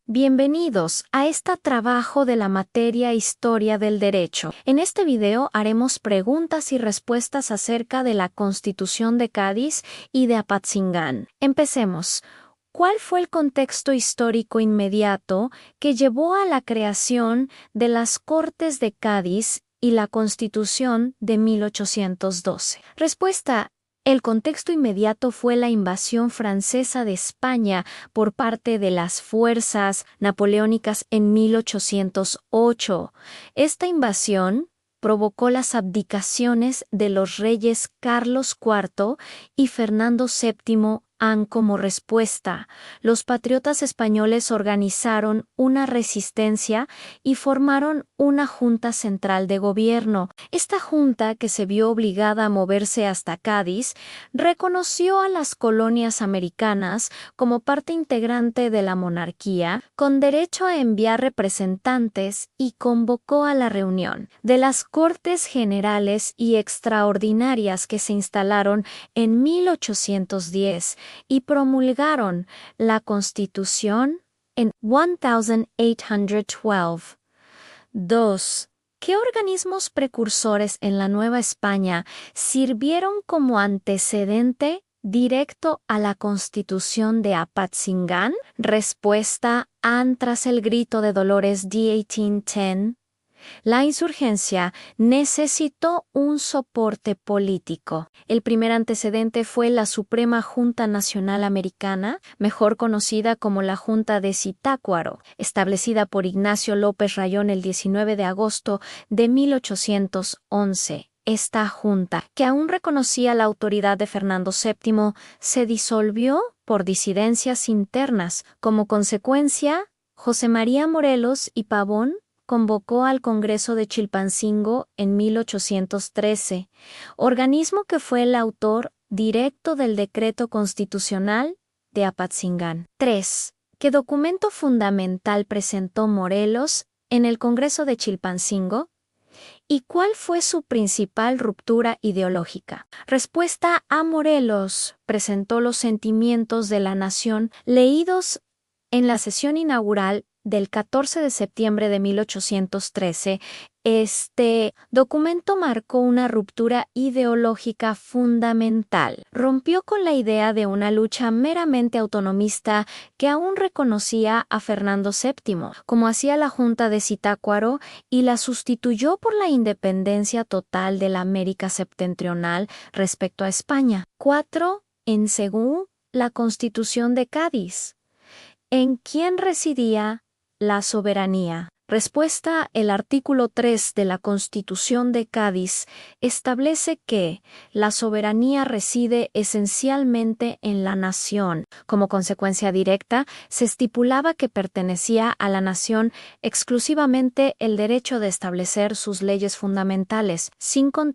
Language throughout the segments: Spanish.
Bienvenidos a este trabajo de la materia Historia del Derecho. En este video haremos preguntas y respuestas acerca de la Constitución de Cádiz y de Apatzingán. Empecemos. ¿Cuál fue el contexto histórico inmediato que llevó a la creación de las Cortes de Cádiz y la Constitución de 1812? Respuesta. El contexto inmediato fue la invasión francesa de España por parte de las fuerzas napoleónicas en 1808. Esta invasión provocó las abdicaciones de los reyes Carlos IV y Fernando VII. Como respuesta, los patriotas españoles organizaron una resistencia y formaron una junta central de gobierno. Esta junta, que se vio obligada a moverse hasta Cádiz, reconoció a las colonias americanas como parte integrante de la monarquía, con derecho a enviar representantes, y convocó a la reunión de las Cortes Generales y Extraordinarias que se instalaron en 1810 y promulgaron la Constitución en 1812. 2. ¿Qué organismos precursores en la Nueva España sirvieron como antecedente directo a la Constitución de Apatzingán? Respuesta. Tras el grito de Dolores de 1810. La insurgencia necesitó un soporte político. El primer antecedente fue la Suprema Junta Nacional Americana, mejor conocida como la Junta de Zitácuaro, establecida por Ignacio López Rayón el 19 de agosto de 1811. Esta junta, que aún reconocía la autoridad de Fernando VII, se disolvió por disidencias internas. Como consecuencia, José María Morelos y Pavón convocó al Congreso de Chilpancingo en 1813, organismo que fue el autor directo del decreto constitucional de Apatzingán. 3. ¿Qué documento fundamental presentó Morelos en el Congreso de Chilpancingo? ¿Y cuál fue su principal ruptura ideológica? Respuesta. Morelos presentó los sentimientos de la nación leídos en la sesión inaugural del 14 de septiembre de 1813, este documento marcó una ruptura ideológica fundamental. Rompió con la idea de una lucha meramente autonomista que aún reconocía a Fernando VII, como hacía la Junta de Zitácuaro, y la sustituyó por la independencia total de la América septentrional respecto a España. 4. Según la Constitución de Cádiz, ¿en quién residía la soberanía? Respuesta. El artículo 3 de la Constitución de Cádiz establece que la soberanía reside esencialmente en la nación. Como consecuencia directa, se estipulaba que pertenecía a la nación exclusivamente el derecho de establecer sus leyes fundamentales. 5.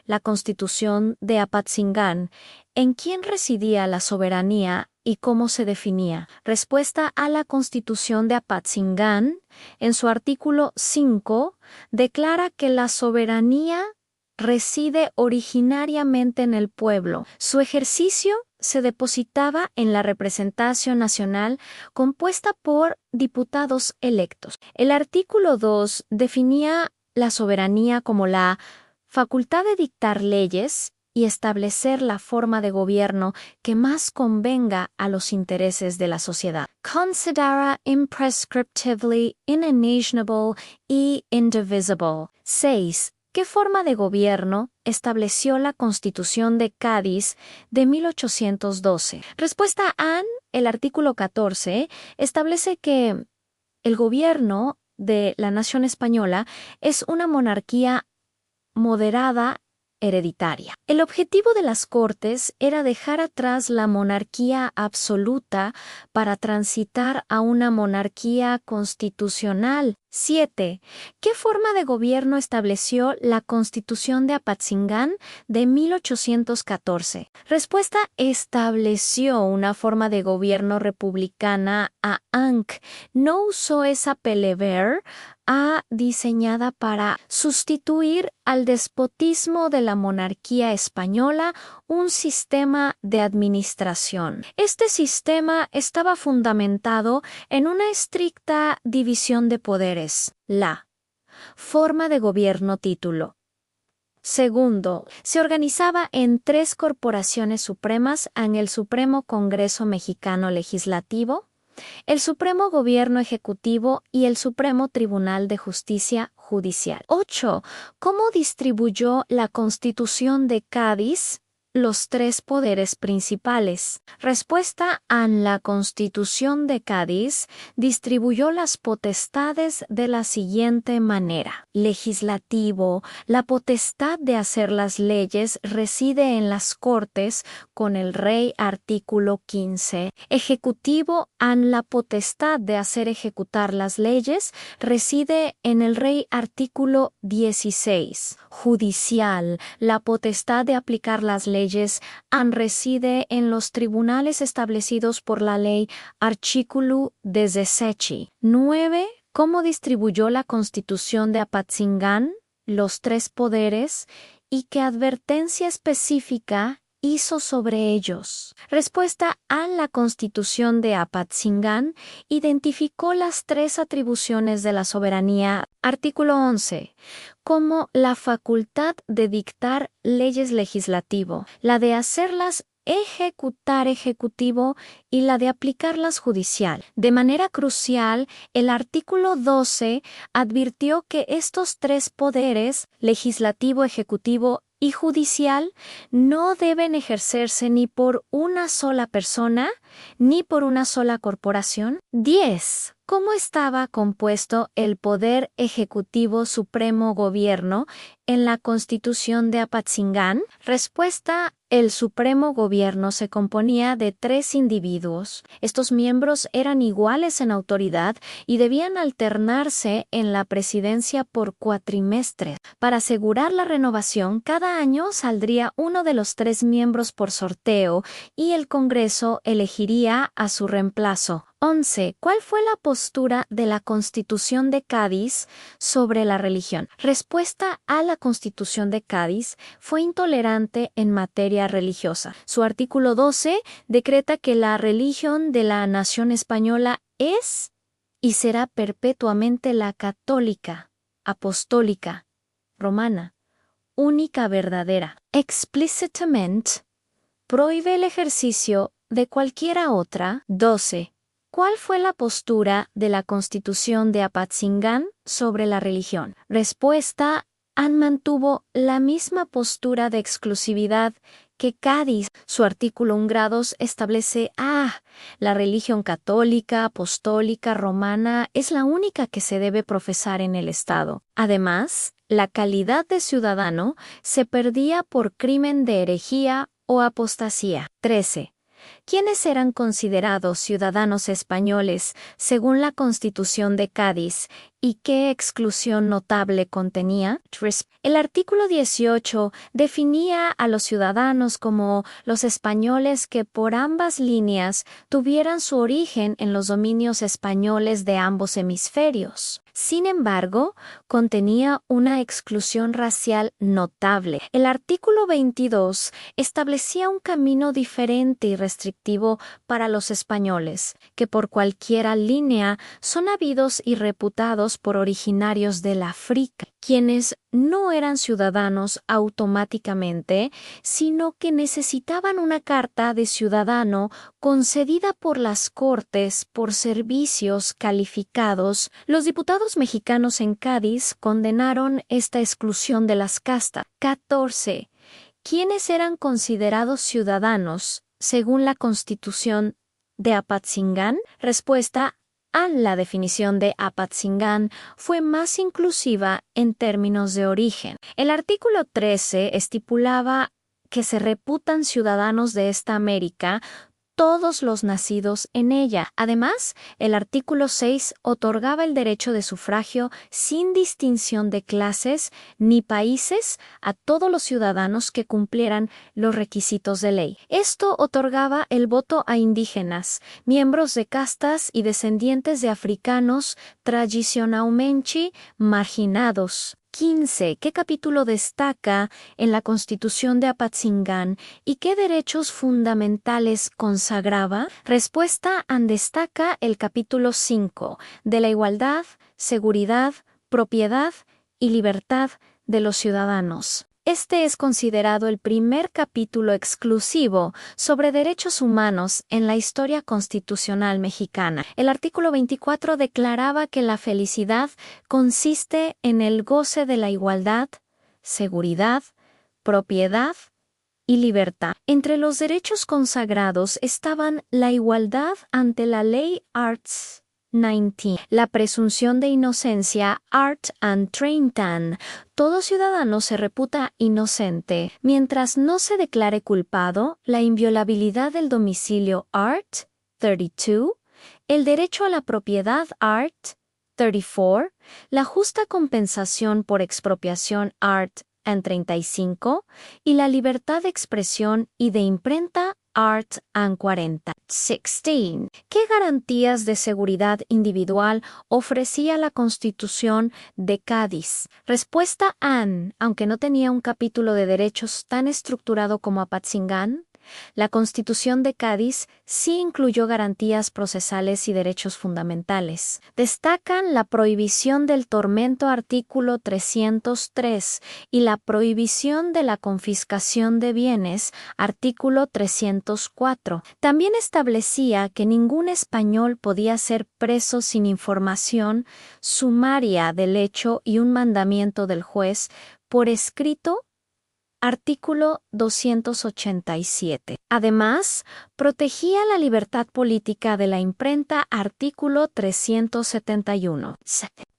La Constitución de Apatzingán. ¿En quién residía la soberanía y cómo se definía? Respuesta. La Constitución de Apatzingán, en su artículo 5, declara que la soberanía reside originariamente en el pueblo. Su ejercicio se depositaba en la representación nacional compuesta por diputados electos. El artículo 2 definía la soberanía como la facultad de dictar leyes y establecer la forma de gobierno que más convenga a los intereses de la sociedad. Considera imprescriptively, inalienable y indivisible. 6. ¿Qué forma de gobierno estableció la Constitución de Cádiz de 1812? Respuesta. El artículo 14 establece que el gobierno de la nación española es una monarquía moderada hereditaria. El objetivo de las Cortes era dejar atrás la monarquía absoluta para transitar a una monarquía constitucional. 7. ¿Qué forma de gobierno estableció la Constitución de Apatzingán de 1814? Respuesta: estableció una forma de gobierno republicana a Ankh. No usó esa pelever diseñada para sustituir al despotismo de la monarquía española, un sistema de administración. Este sistema estaba fundamentado en una estricta división de poderes. La forma de gobierno título. Segundo, se organizaba en 3 corporaciones supremas en el Supremo Congreso Mexicano Legislativo, el Supremo Gobierno Ejecutivo y el Supremo Tribunal de Justicia Judicial. 8. ¿Cómo distribuyó la Constitución de Cádiz los 3 poderes principales? Respuesta: la Constitución de Cádiz distribuyó las potestades de la siguiente manera. Legislativo: la potestad de hacer las leyes reside en las Cortes con el Rey, artículo 15. Ejecutivo: la potestad de hacer ejecutar las leyes reside en el Rey, artículo 16. Judicial: la potestad de aplicar las leyes reside en los tribunales establecidos por la ley, artículo 17. 9. ¿Cómo distribuyó la Constitución de Apatzingán los 3 poderes y qué advertencia específica hizo sobre ellos? Respuesta: la Constitución de Apatzingán identificó las 3 atribuciones de la soberanía, artículo 11, como la facultad de dictar leyes legislativo, la de hacerlas ejecutar ejecutivo y la de aplicarlas judicial. De manera crucial, el artículo 12 advirtió que estos 3 poderes, legislativo, ejecutivo y judicial, no deben ejercerse ni por una sola persona ni por una sola corporación. 10. ¿Cómo estaba compuesto el Poder Ejecutivo Supremo Gobierno en la Constitución de Apatzingán? Respuesta: el Supremo Gobierno se componía de 3 individuos. Estos miembros eran iguales en autoridad y debían alternarse en la presidencia por cuatrimestres. Para asegurar la renovación, cada año saldría uno de los 3 miembros por sorteo y el Congreso elegiría a su reemplazo. 11. ¿Cuál fue la postura de la Constitución de Cádiz sobre la religión? Respuesta: la Constitución de Cádiz fue intolerante en materia religiosa. Su artículo 12 decreta que la religión de la nación española es y será perpetuamente la católica, apostólica, romana, única verdadera. Explícitamente prohíbe el ejercicio de cualquiera otra. 12. ¿Cuál fue la postura de la Constitución de Apatzingán sobre la religión? Respuesta: mantuvo la misma postura de exclusividad que Cádiz. Su artículo 1 grados establece: la religión católica, apostólica, romana es la única que se debe profesar en el Estado. Además, la calidad de ciudadano se perdía por crimen de herejía o apostasía. 13. ¿Quiénes eran considerados ciudadanos españoles según la Constitución de Cádiz y qué exclusión notable contenía? El artículo 18 definía a los ciudadanos como los españoles que por ambas líneas tuvieran su origen en los dominios españoles de ambos hemisferios. Sin embargo, contenía una exclusión racial notable. El artículo 22 establecía un camino diferente y restrictivo para los españoles, que por cualquiera línea son habidos y reputados por originarios del África, quienes no eran ciudadanos automáticamente, sino que necesitaban una carta de ciudadano concedida por las Cortes por servicios calificados. Los diputados mexicanos en Cádiz condenaron esta exclusión de las castas. 14. ¿Quiénes eran considerados ciudadanos según la Constitución de Apatzingán? Respuesta: la definición de Apatzingán fue más inclusiva en términos de origen. El artículo 13 estipulaba que se reputan ciudadanos de esta América todos los nacidos en ella. Además, el artículo 6 otorgaba el derecho de sufragio sin distinción de clases ni países a todos los ciudadanos que cumplieran los requisitos de ley. Esto otorgaba el voto a indígenas, miembros de castas y descendientes de africanos tradicionalmente marginados. 15. ¿Qué capítulo destaca en la Constitución de Apatzingán y qué derechos fundamentales consagraba? Respuesta: destaca el capítulo 5 de la igualdad, seguridad, propiedad y libertad de los ciudadanos. Este es considerado el primer capítulo exclusivo sobre derechos humanos en la historia constitucional mexicana. El artículo 24 declaraba que la felicidad consiste en el goce de la igualdad, seguridad, propiedad y libertad. Entre los derechos consagrados estaban la igualdad ante la ley Arts 19, la presunción de inocencia Art and 30. Todo ciudadano se reputa inocente mientras no se declare culpado, la inviolabilidad del domicilio Art 32, el derecho a la propiedad Art 34, la justa compensación por expropiación Art and 35 y la libertad de expresión y de imprenta Art and 40. 16. ¿Qué garantías de seguridad individual ofrecía la Constitución de Cádiz? Respuesta: aunque no tenía un capítulo de derechos tan estructurado como Apatzingán, la Constitución de Cádiz sí incluyó garantías procesales y derechos fundamentales. Destacan la prohibición del tormento artículo 303 y la prohibición de la confiscación de bienes artículo 304. También establecía que ningún español podía ser preso sin información sumaria del hecho y un mandamiento del juez por escrito. Artículo 287. Además, protegía la libertad política de la imprenta. Artículo 371.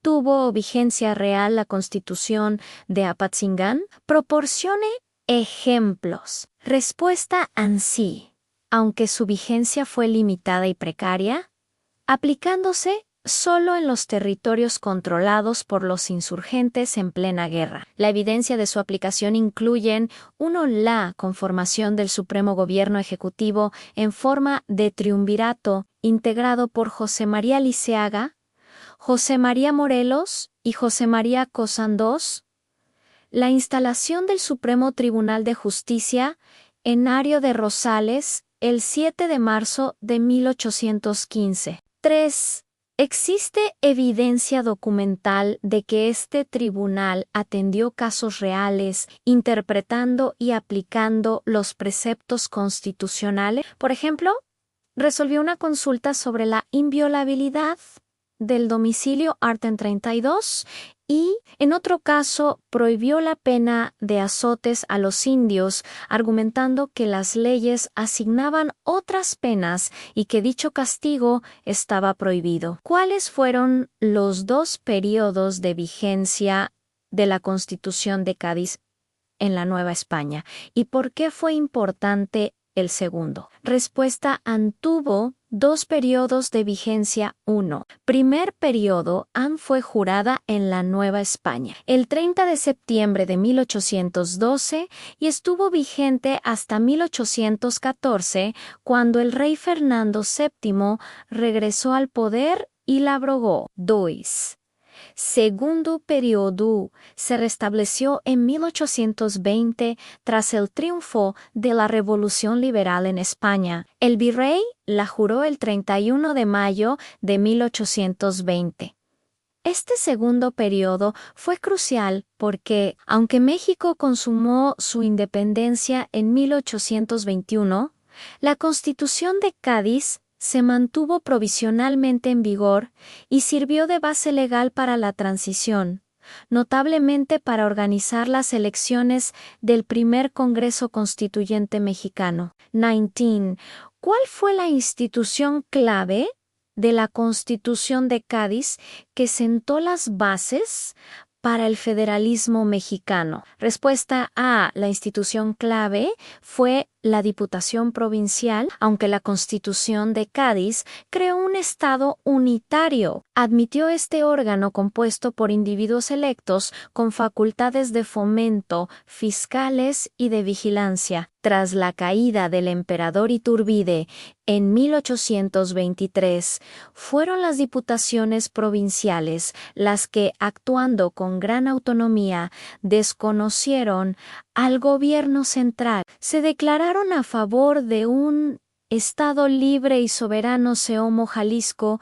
¿Tuvo vigencia real la Constitución de Apatzingán? Proporcione ejemplos. Respuesta: sí, aunque su vigencia fue limitada y precaria, aplicándose solo en los territorios controlados por los insurgentes en plena guerra. La evidencia de su aplicación incluyen: 1. La conformación del Supremo Gobierno Ejecutivo en forma de triunvirato integrado por José María Liceaga, José María Morelos y José María Cosán II. La instalación del Supremo Tribunal de Justicia en Ario de Rosales el 7 de marzo de 1815. 3. ¿Existe evidencia documental de que este tribunal atendió casos reales, interpretando y aplicando los preceptos constitucionales? Por ejemplo, resolvió una consulta sobre la inviolabilidad del domicilio Art. 32 y, en otro caso, prohibió la pena de azotes a los indios, argumentando que las leyes asignaban otras penas y que dicho castigo estaba prohibido. ¿Cuáles fueron los dos periodos de vigencia de la Constitución de Cádiz en la Nueva España? ¿Y por qué fue importante el segundo? Respuesta: tuvo dos periodos de vigencia. 1. Primer periodo, fue jurada en la Nueva España el 30 de septiembre de 1812 y estuvo vigente hasta 1814, cuando el rey Fernando VII regresó al poder y la abrogó. 2. Segundo periodo se restableció en 1820 tras el triunfo de la Revolución Liberal en España. El virrey la juró el 31 de mayo de 1820. Este segundo periodo fue crucial porque, aunque México consumó su independencia en 1821, la Constitución de Cádiz se mantuvo provisionalmente en vigor y sirvió de base legal para la transición, notablemente para organizar las elecciones del primer Congreso Constituyente mexicano. 19. ¿Cuál fue la institución clave de la Constitución de Cádiz que sentó las bases para el federalismo mexicano? Respuesta A. La institución clave fue la Diputación Provincial, aunque la Constitución de Cádiz creó un Estado unitario. Admitió este órgano compuesto por individuos electos con facultades de fomento, fiscales y de vigilancia. Tras la caída del emperador Iturbide en 1823, fueron las diputaciones provinciales las que, actuando con gran autonomía, desconocieron al gobierno central. Se declararon a favor de un Estado libre y soberano Seomo Jalisco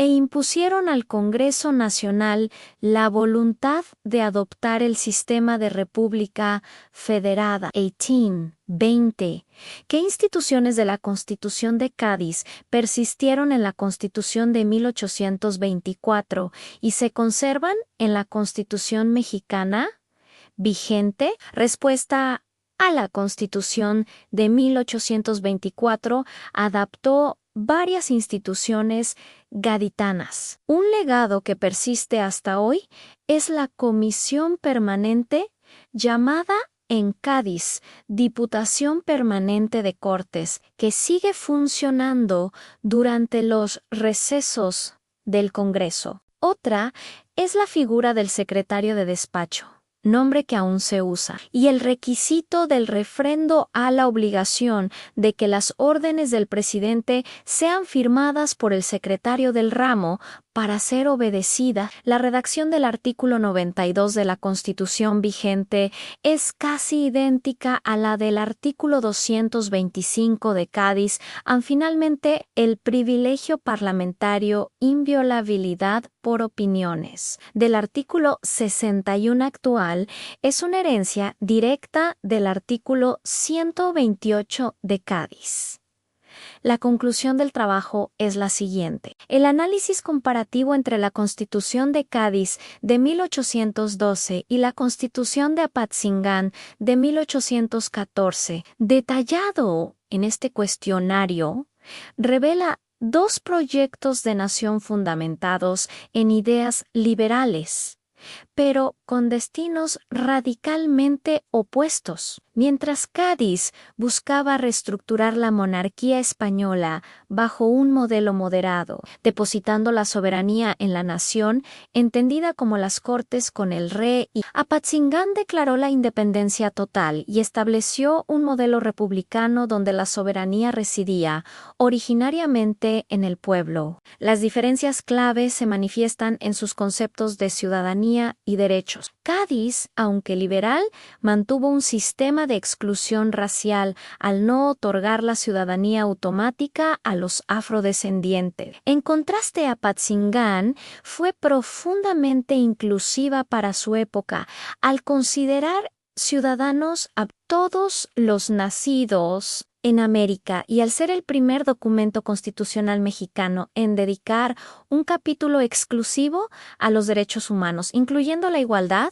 e impusieron al Congreso Nacional la voluntad de adoptar el sistema de República Federada 1820. ¿Qué instituciones de la Constitución de Cádiz persistieron en la Constitución de 1824 y se conservan en la Constitución mexicana vigente? Respuesta a la Constitución de 1824 adaptó varias instituciones gaditanas. Un legado que persiste hasta hoy es la Comisión Permanente llamada en Cádiz Diputación Permanente de Cortes, que sigue funcionando durante los recesos del Congreso. Otra es la figura del secretario de despacho, nombre que aún se usa, y el requisito del refrendo a la obligación de que las órdenes del presidente sean firmadas por el secretario del ramo para ser obedecida. La redacción del artículo 92 de la Constitución vigente es casi idéntica a la del artículo 225 de Cádiz. Finalmente, el privilegio parlamentario, inviolabilidad por opiniones del artículo 61 actual es una herencia directa del artículo 128 de Cádiz. La conclusión del trabajo es la siguiente. El análisis comparativo entre la Constitución de Cádiz de 1812 y la Constitución de Apatzingán de 1814, detallado en este cuestionario, revela dos proyectos de nación fundamentados en ideas liberales, pero con destinos radicalmente opuestos. Mientras Cádiz buscaba reestructurar la monarquía española bajo un modelo moderado, depositando la soberanía en la nación, entendida como las Cortes con el rey, y Apatzingán declaró la independencia total y estableció un modelo republicano donde la soberanía residía originariamente en el pueblo. Las diferencias claves se manifiestan en sus conceptos de ciudadanía y derechos. Cádiz, aunque liberal, mantuvo un sistema de exclusión racial al no otorgar la ciudadanía automática a los afrodescendientes. En contraste, Apatzingán fue profundamente inclusiva para su época al considerar ciudadanos a todos los nacidos en América y al ser el primer documento constitucional mexicano en dedicar un capítulo exclusivo a los derechos humanos, incluyendo la igualdad,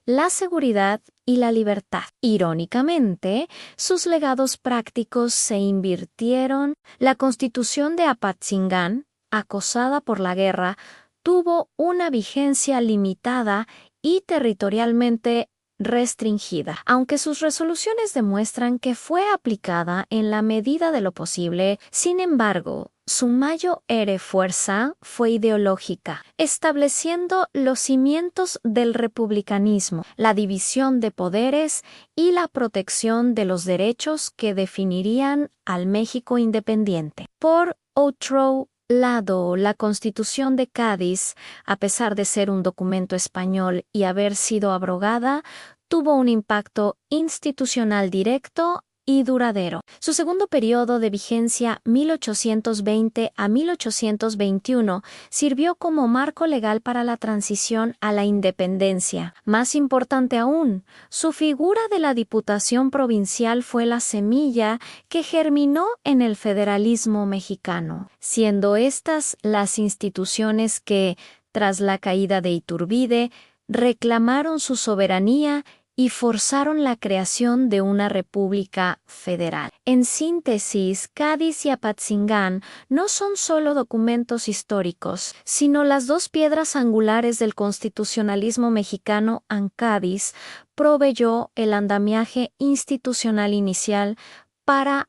la seguridad y la libertad. Irónicamente, sus legados prácticos se invirtieron. La Constitución de Apatzingán, acosada por la guerra, tuvo una vigencia limitada y territorialmente restringida, aunque sus resoluciones demuestran que fue aplicada en la medida de lo posible. Sin embargo, su mayor fuerza fue ideológica, estableciendo los cimientos del republicanismo, la división de poderes y la protección de los derechos que definirían al México independiente. Por otro lado, la Constitución de Cádiz, a pesar de ser un documento español y haber sido abrogada, tuvo un impacto institucional directo y duradero. Su segundo periodo de vigencia, 1820 a 1821, sirvió como marco legal para la transición a la independencia. Más importante aún, su figura de la Diputación Provincial fue la semilla que germinó en el federalismo mexicano, siendo estas las instituciones que, tras la caída de Iturbide, reclamaron su soberanía y forzaron la creación de una república federal. En síntesis, Cádiz y Apatzingán no son solo documentos históricos, sino las dos piedras angulares del constitucionalismo mexicano. Cádiz proveyó el andamiaje institucional inicial para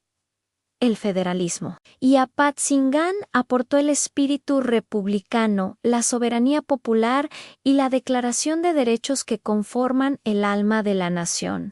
el federalismo. Y Apatzingán aportó el espíritu republicano, la soberanía popular y la declaración de derechos que conforman el alma de la nación.